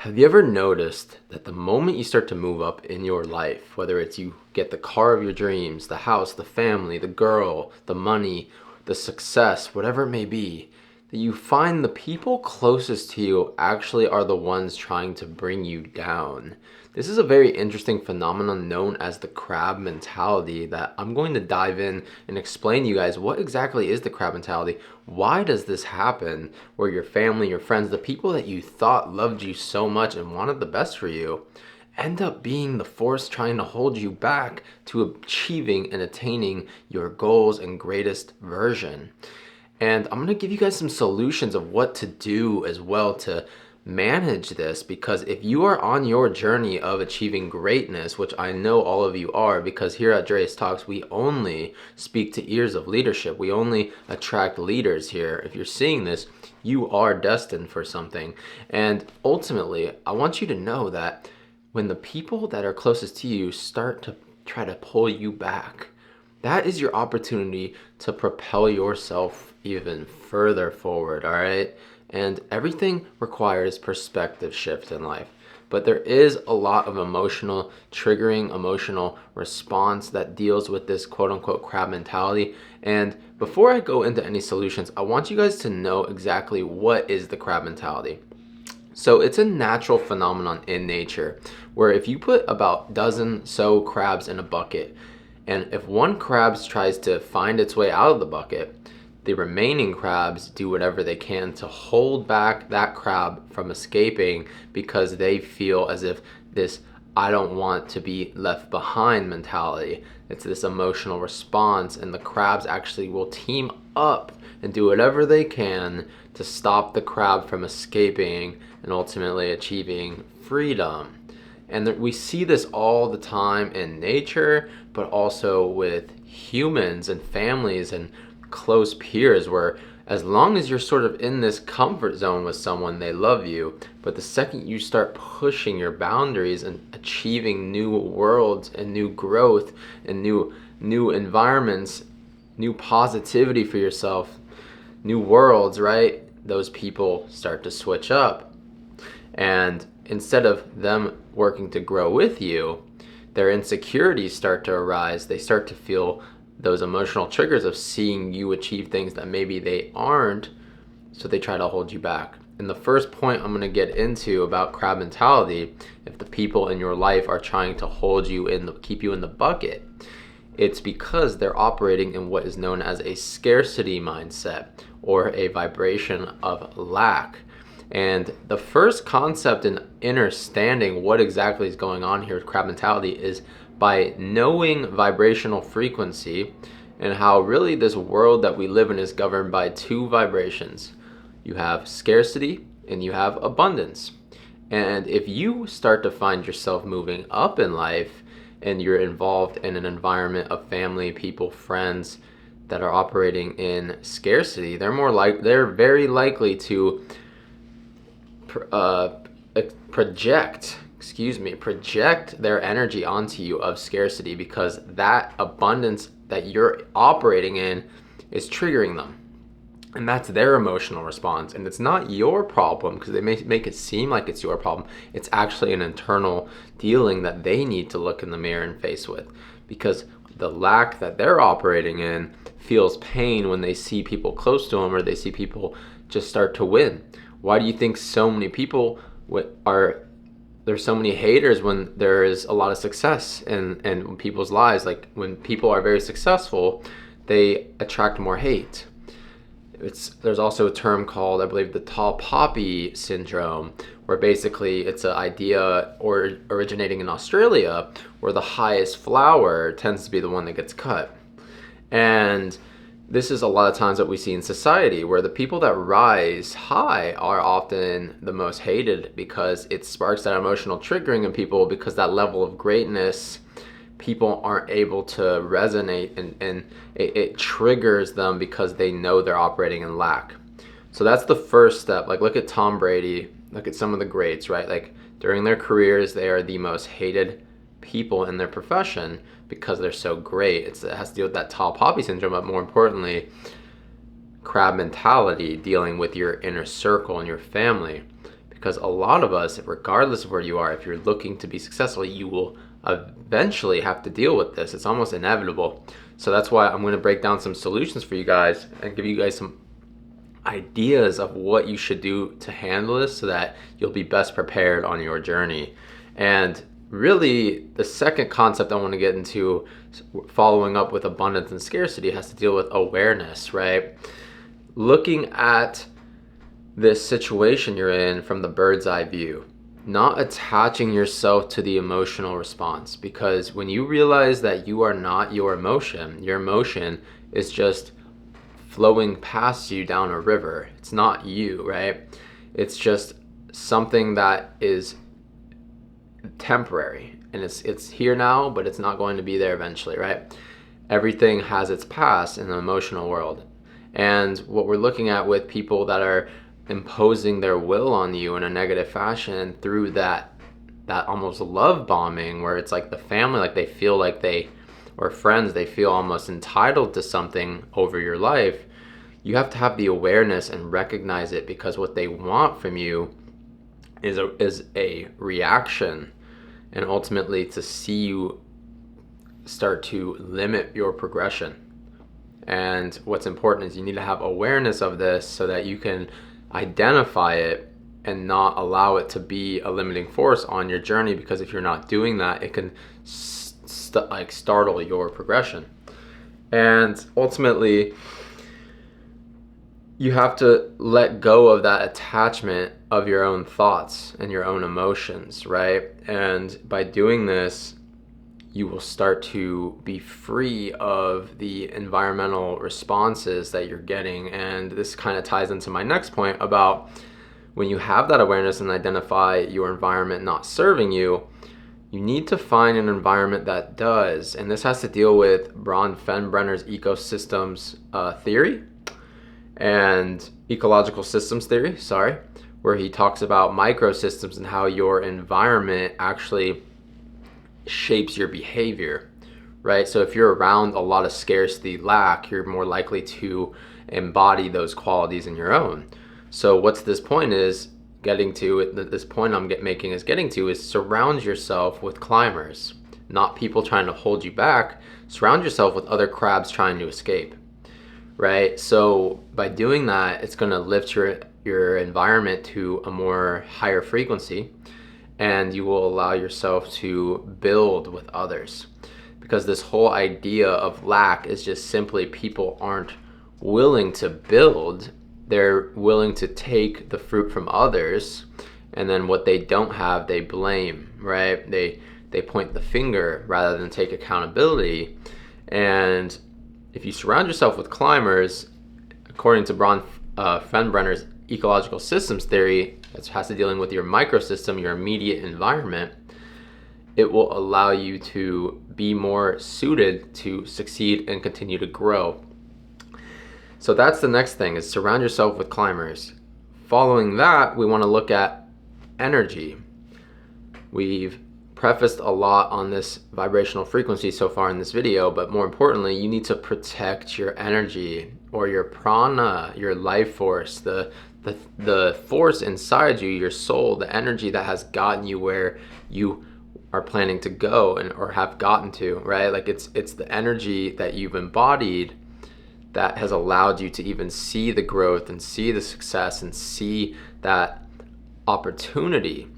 Have you ever noticed that the moment you start to move up in your life, whether it's you get the car of your dreams, the house, the family, the girl, the money, the success, whatever it may be, that you find the people closest to you actually are the ones trying to bring you down? This is a very interesting phenomenon known as the crab mentality that I'm going to dive in and explain to you guys what exactly is the crab mentality. Why does this happen where your family, your friends, the people that you thought loved you so much and wanted the best for you end up being the force trying to hold you back to achieving and attaining your goals and greatest version? And I'm going to give you guys some solutions of what to do as well to manage this, because if you are on your journey of achieving greatness, which I know all of you are, because here at Dre's Talks, we only speak to ears of leadership. We only attract leaders here. If you're seeing this, you are destined for something. And ultimately, I want you to know that when the people that are closest to you start to try to pull you back, that is your opportunity to propel yourself even further forward, all right? And everything requires perspective shift in life. But there is a lot of triggering emotional response that deals with this quote unquote crab mentality. And before I go into any solutions, I want you guys to know exactly what is the crab mentality. So it's a natural phenomenon in nature where if you put about dozen so crabs in a bucket, and if one crab tries to find its way out of the bucket, the remaining crabs do whatever they can to hold back that crab from escaping, because they feel as if this "I don't want to be left behind" mentality. It's this emotional response, and the crabs actually will team up and do whatever they can to stop the crab from escaping and ultimately achieving freedom. And we see this all the time in nature, but also with humans and families and close peers, where as long as you're sort of in this comfort zone with someone, they love you. But the second you start pushing your boundaries and achieving new worlds and new growth and new environments, new positivity for yourself, new worlds, right? Those people start to switch up. And instead of them working to grow with you, their insecurities start to arise. They start to feel those emotional triggers of seeing you achieve things that maybe they aren't, so they try to hold you back. And the first point I'm going to get into about crab mentality, if the people in your life are trying to hold you keep you in the bucket, it's because they're operating in what is known as a scarcity mindset or a vibration of lack. And the first concept in understanding what exactly is going on here with crab mentality is by knowing vibrational frequency and how really this world that we live in is governed by two vibrations. You have scarcity and you have abundance. And if you start to find yourself moving up in life and you're involved in an environment of family, people, friends that are operating in scarcity, they're very likely to project their energy onto you of scarcity, because that abundance that you're operating in is triggering them. And that's their emotional response. And it's not your problem, because they may make it seem like it's your problem. It's actually an internal dealing that they need to look in the mirror and face with, because the lack that they're operating in feels pain when they see people close to them or they see people just start to win. Why do you think so many people there's so many haters when there is a lot of success in people's lives? Like when people are very successful, they attract more hate. There's also a term called, I believe, the tall poppy syndrome, where basically it's an idea originating in Australia where the highest flower tends to be the one that gets cut. And this is a lot of times what we see in society, where the people that rise high are often the most hated, because it sparks that emotional triggering in people, because that level of greatness, people aren't able to resonate, and it triggers them because they know they're operating in lack. So that's the first step. Like, look at Tom Brady, look at some of the greats, right? Like during their careers, they are the most hated people in their profession because they're so great. It has to do with that tall poppy syndrome, but more importantly, crab mentality, dealing with your inner circle and your family. because a lot of us, regardless of where you are, if you're looking to be successful, you will eventually have to deal with this. It's almost inevitable. So that's why I'm going to break down some solutions for you guys and give you guys some ideas of what you should do to handle this so that you'll be best prepared on your journey. And really, the second concept I want to get into, following up with abundance and scarcity, has to deal with awareness, right? Looking at this situation you're in from the bird's eye view, not attaching yourself to the emotional response, because when you realize that you are not your emotion is just flowing past you down a river. It's not you, right? It's just something that is temporary, and it's here now, but it's not going to be there eventually, right? Everything has its past in the emotional world. And what we're looking at with people that are imposing their will on you in a negative fashion through that almost love bombing, where it's like the family, like they feel like or friends, they feel almost entitled to something over your life. You have to have the awareness and recognize it, because what they want from you is a reaction, and ultimately to see you start to limit your progression. And what's important is you need to have awareness of this so that you can identify it and not allow it to be a limiting force on your journey, because if you're not doing that, it can startle your progression. And ultimately, you have to let go of that attachment of your own thoughts and your own emotions, right? And by doing this, you will start to be free of the environmental responses that you're getting. And this kind of ties into my next point about when you have that awareness and identify your environment not serving you, you need to find an environment that does. And this has to deal with Bron Fenbrenner's ecosystems theory and ecological systems theory, where he talks about microsystems and how your environment actually shapes your behavior, right? So if you're around a lot of scarcity, lack, you're more likely to embody those qualities in your own. So what's this point is getting to, this point I'm making is getting to, is surround yourself with climbers, not people trying to hold you back. Surround yourself with other crabs trying to escape, right? So by doing that, it's going to lift your environment to a more higher frequency, and you will allow yourself to build with others. Because this whole idea of lack is just simply people aren't willing to build. They're willing to take the fruit from others, and then what they don't have, they blame, right? They point the finger rather than take accountability. And if you surround yourself with climbers, according to Bron Fenbrenner's ecological systems theory, that has to dealing with your microsystem, your immediate environment, it will allow you to be more suited to succeed and continue to grow. So that's the next thing, is surround yourself with climbers. Following that, we want to look at energy. We've prefaced a lot on this vibrational frequency so far in this video, but more importantly, you need to protect your energy, or your prana, your life force, the force inside you, your soul, the energy that has gotten you where you are planning to go or have gotten to, right? Like it's the energy that you've embodied that has allowed you to even see the growth and see the success and see that opportunity.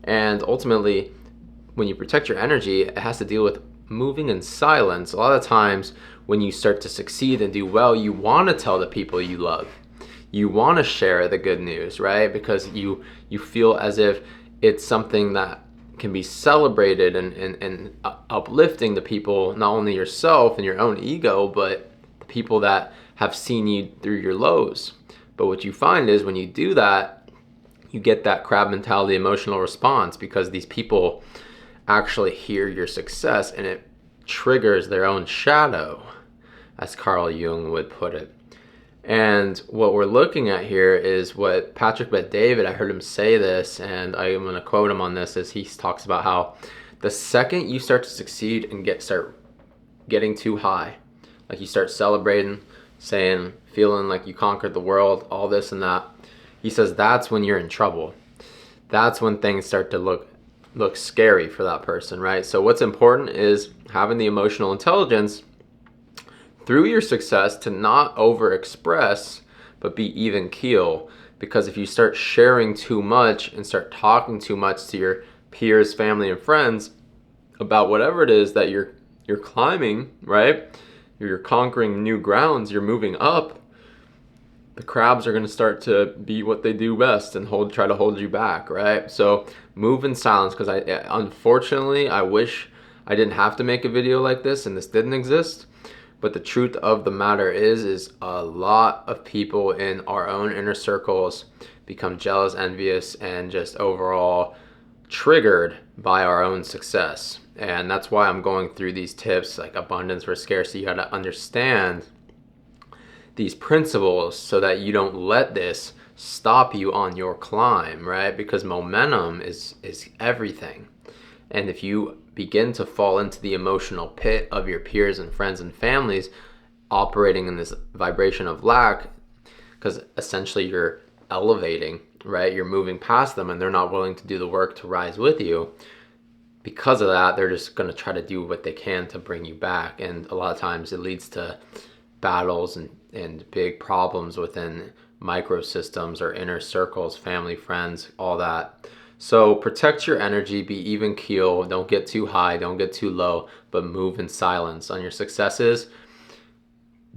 And ultimately, when you protect your energy, it has to deal with moving in silence. A lot of times when you start to succeed and do well, you want to tell the people you love. You want to share the good news, right? Because you feel as if it's something that can be celebrated and uplifting to people, not only yourself and your own ego, but the people that have seen you through your lows. But what you find is when you do that, you get that crab mentality emotional response, because these people actually hear your success and it triggers their own shadow, as Carl Jung would put it. And what we're looking at here is what Patrick Bet-David, I heard him say this, and I'm going to quote him on this, as he talks about how the second you start to succeed and start getting too high, like you start celebrating, feeling like you conquered the world, all this and that, he says that's when you're in trouble. that's when things start to look scary for that person, right? So what's important is having the emotional intelligence through your success to not overexpress, but be even keel. Because if you start sharing too much and start talking too much to your peers, family, and friends about whatever it is that you're climbing, right? You're conquering new grounds, you're moving up, the crabs are going to start to be what they do best and try to hold you back, right? So move in silence, because unfortunately I wish I didn't have to make a video like this and this didn't exist. But the truth of the matter is a lot of people in our own inner circles become jealous, envious, and just overall triggered by our own success. And that's why I'm going through these tips like abundance versus scarcity. You got to understand these principles so that you don't let this stop you on your climb, right? Because momentum is everything. And if you begin to fall into the emotional pit of your peers and friends and families operating in this vibration of lack, because essentially you're elevating, right? You're moving past them and they're not willing to do the work to rise with you. Because of that, they're just going to try to do what they can to bring you back. And a lot of times it leads to battles and big problems within microsystems or inner circles, family, friends, all that. So protect your energy, be even keel, don't get too high, don't get too low, but move in silence. On your successes,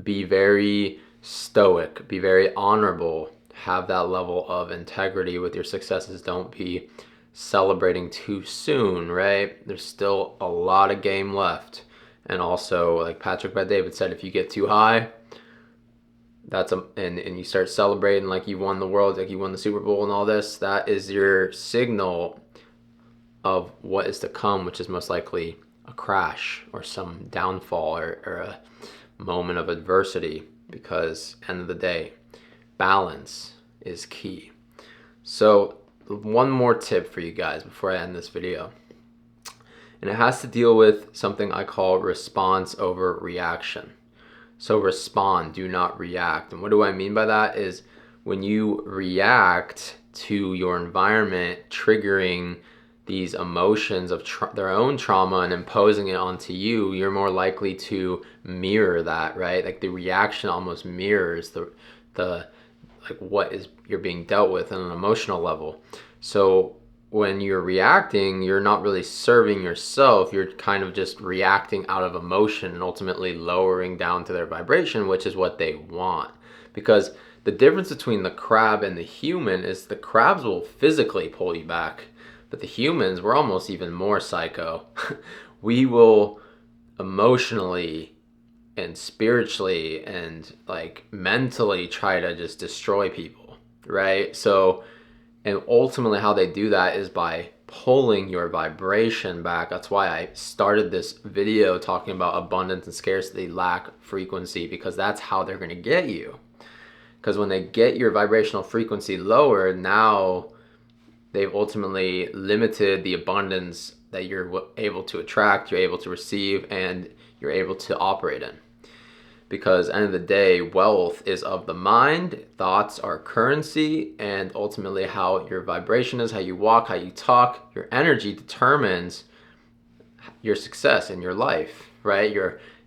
be very stoic, be very honorable, have that level of integrity with your successes. Don't be celebrating too soon, right? There's still a lot of game left. And also, like Patrick Bet-David said, if you get too high, and you start celebrating like you won the world, like you won the Super Bowl and all this, that is your signal of what is to come, which is most likely a crash or some downfall or a moment of adversity. Because end of the day, balance is key. So one more tip for you guys before I end this video. And it has to deal with something I call response over reaction. So respond, do not react. And what do I mean by that is when you react to your environment triggering these emotions of their own trauma and imposing it onto you, you're more likely to mirror that, right? Like the reaction almost mirrors the like what is you're being dealt with on an emotional level. So when you're reacting, you're not really serving yourself. You're kind of just reacting out of emotion and ultimately lowering down to their vibration, which is what they want. Because the difference between the crab and the human is the crabs will physically pull you back, but the humans, we're almost even more psycho. We will emotionally and spiritually and like mentally try to just destroy people, right? So, and ultimately how they do that is by pulling your vibration back. That's why I started this video talking about abundance and scarcity, lack, frequency, because that's how they're going to get you. Because when they get your vibrational frequency lower, now they've ultimately limited the abundance that you're able to attract, you're able to receive, and you're able to operate in. Because at the end of the day, wealth is of the mind, thoughts are currency, and ultimately how your vibration is, how you walk, how you talk, your energy determines your success in your life, right?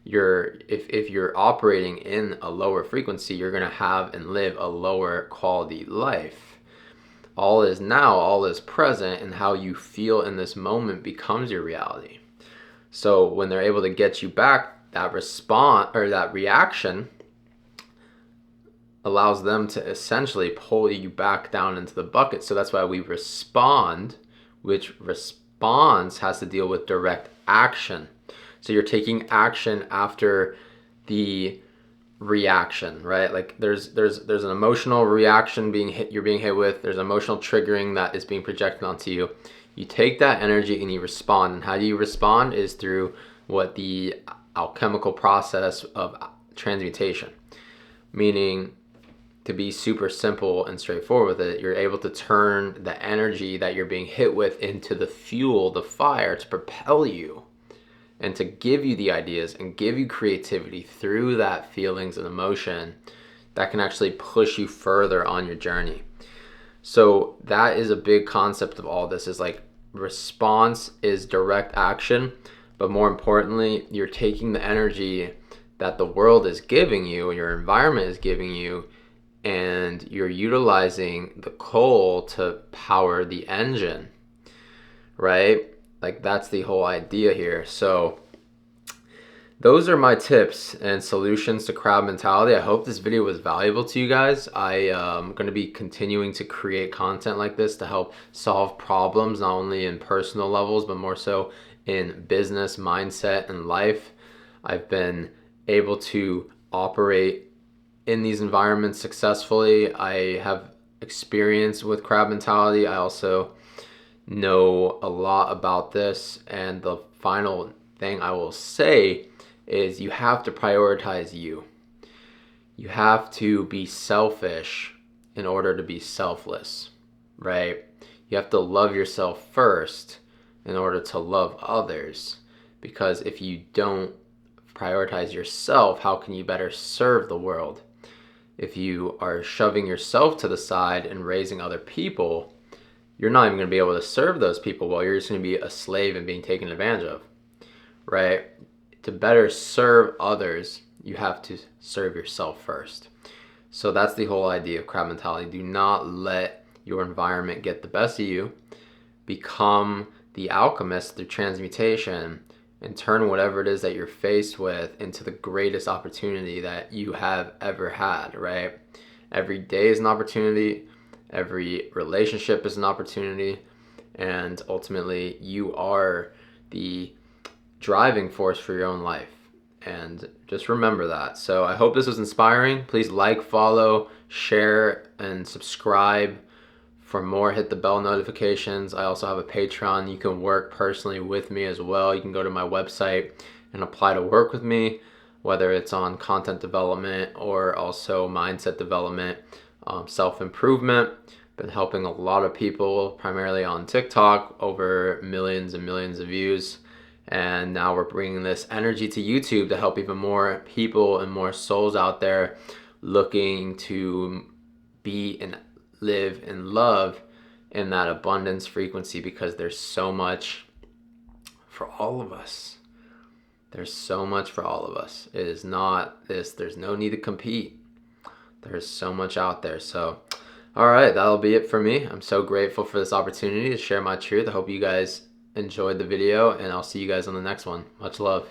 If you're operating in a lower frequency, you're gonna have and live a lower quality life. All is now, all is present, and how you feel in this moment becomes your reality. So when they're able to get you back, that response or that reaction allows them to essentially pull you back down into the bucket. So that's why we respond, which response has to deal with direct action. So you're taking action after the reaction, right? Like there's an emotional reaction you're being hit with. There's emotional triggering that is being projected onto you. You take that energy and you respond. And how do you respond is through what the alchemical process of transmutation, meaning, to be super simple and straightforward with it, you're able to turn the energy that you're being hit with into the fuel, the fire, to propel you and to give you the ideas and give you creativity through that feelings and emotion that can actually push you further on your journey. So that is a big concept of all this, is like response is direct action, but more importantly, you're taking the energy that the world is giving you, your environment is giving you, and you're utilizing the coal to power the engine, right? Like that's the whole idea here. So those are my tips and solutions to crowd mentality. I hope this video was valuable to you guys. I am going to be continuing to create content like this to help solve problems, not only in personal levels, but more so in business, mindset, and life. I've been able to operate in these environments successfully. I have experience with crowd mentality. I also know a lot about this. And the final thing I will say is you have to prioritize you. You have to be selfish in order to be selfless, right? You have to love yourself first in order to love others. Because if you don't prioritize yourself, how can you better serve the world? If you are shoving yourself to the side and raising other people, you're not even going to be able to serve those people well. You're just going to be a slave and being taken advantage of, right? To better serve others, you have to serve yourself first. So that's the whole idea of crowd mentality. Do not let your environment get the best of you. Become the alchemist through transmutation and turn whatever it is that you're faced with into the greatest opportunity that you have ever had, right? Every day is an opportunity. Every relationship is an opportunity. And ultimately, you are the driving force for your own life. And just remember that. So I hope this was inspiring. Please like, follow, share, and subscribe for more. Hit the bell notifications. I also have a Patreon. You can work personally with me as well. You can go to my website and apply to work with me, whether it's on content development or also mindset development, self-improvement. Been helping a lot of people, primarily on TikTok, over millions and millions of views. And now we're bringing this energy to YouTube to help even more people and more souls out there looking to be and live and love in that abundance frequency, because there's so much for all of us. There's so much for all of us. It is not this, there's no need to compete. There's so much out there. So, all right, that'll be it for me. I'm so grateful for this opportunity to share my truth. I hope you guys enjoyed the video, and I'll see you guys on the next one. Much love.